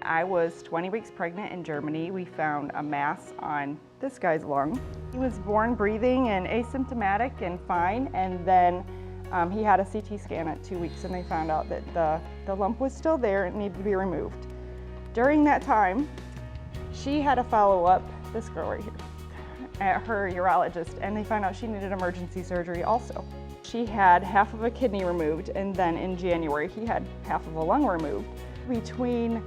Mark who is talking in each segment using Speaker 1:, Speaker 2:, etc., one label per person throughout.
Speaker 1: I was 20 weeks pregnant in Germany. We found a mass on this guy's lung. He was born breathing and asymptomatic and fine, and then he had a CT scan at 2 weeks and they found out that the lump was still there and needed to be removed. During that time, she had a follow-up, this girl right here, at her urologist, and they found out she needed emergency surgery also. She had half of a kidney removed, and then in January he had half of a lung removed. Between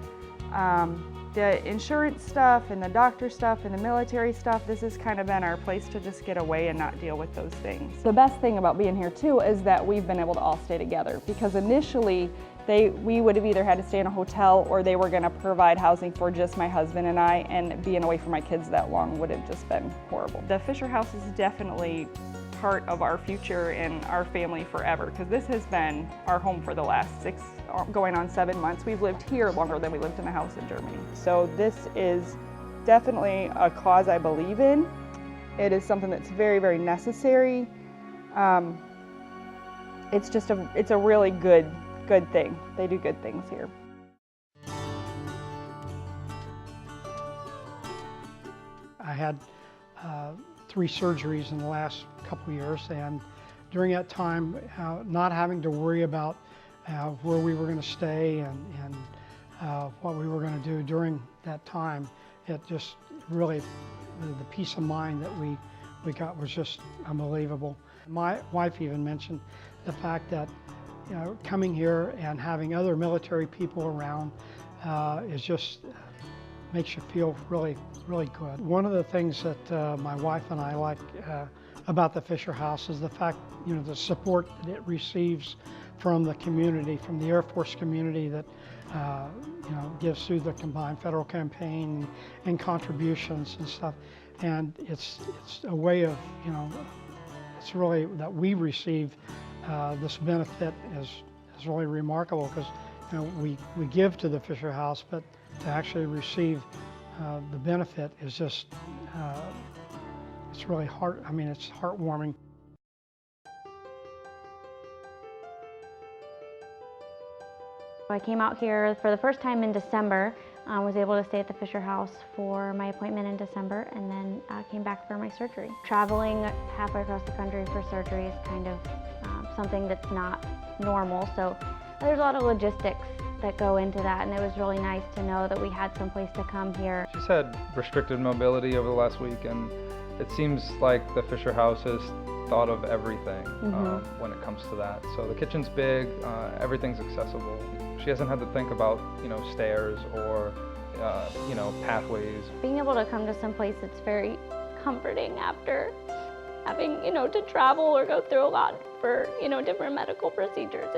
Speaker 1: the insurance stuff and the doctor stuff and the military stuff, this has kind of been our place to just get away and not deal with those things. The best thing about being here too is that we've been able to all stay together, because initially we would have either had to stay in a hotel or they were going to provide housing for just my husband and I, and being away from my kids that long would have just been horrible. The Fisher House is definitely part of our future and our family forever, because this has been our home for the last 6 going on 7 months. We've lived here longer than we lived in the house in Germany. So this is definitely a cause I believe in. It is something that's very, very necessary. It's a really good thing. They do good things here.
Speaker 2: I had 3 surgeries in the last couple years, and during that time, not having to worry about where we were going to stay and what we were going to do during that time, it just really, the peace of mind that we got was just unbelievable. My wife even mentioned the fact that coming here and having other military people around is just makes you feel really, really good. One of the things that my wife and I like about the Fisher House is the fact, the support that it receives from the community, from the Air Force community that gives through the combined federal campaign and contributions and stuff. And it's a way of, it's really that we receive this benefit is really remarkable, because we give to the Fisher House, but to actually receive the benefit is just it's really it's heartwarming.
Speaker 3: I came out here for the first time in December. Was able to stay at the Fisher House for my appointment in December, and then came back for my surgery. Traveling halfway across the country for surgery is kind of something that's not normal, so there's a lot of logistics that go into that, and it was really nice to know that we had some place to come here.
Speaker 4: She's had restricted mobility over the last week, and it seems like the Fisher House has thought of everything when it comes to that. So the kitchen's big, everything's accessible. She hasn't had to think about, stairs or, pathways. Being able to come to some place that's very comforting after having, to travel or go through a lot for, different medical procedures.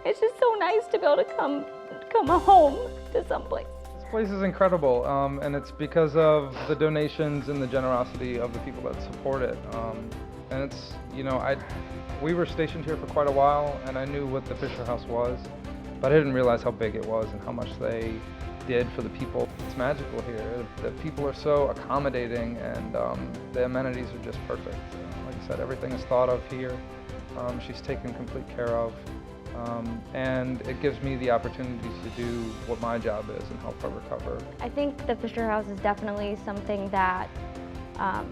Speaker 4: It's just so nice to be able to come home to someplace. This place is incredible, and it's because of the donations and the generosity of the people that support it. And it's, we were stationed here for quite a while, and I knew what the Fisher House was, but I didn't realize how big it was and how much they did for the people. It's magical here. The people are so accommodating, and the amenities are just perfect. Like I said, everything is thought of here. She's taken complete care of. And it gives me the opportunity to do what my job is and help her recover. I think the Fisher House is definitely something that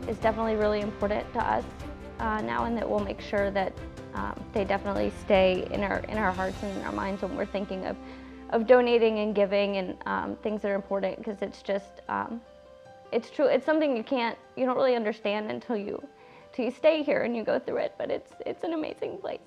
Speaker 4: is definitely really important to us now, and that we'll make sure that they definitely stay in our hearts and in our minds when we're thinking of donating and giving and things that are important, because it's just, it's true, it's something you don't really understand until you stay here and you go through it, but it's an amazing place.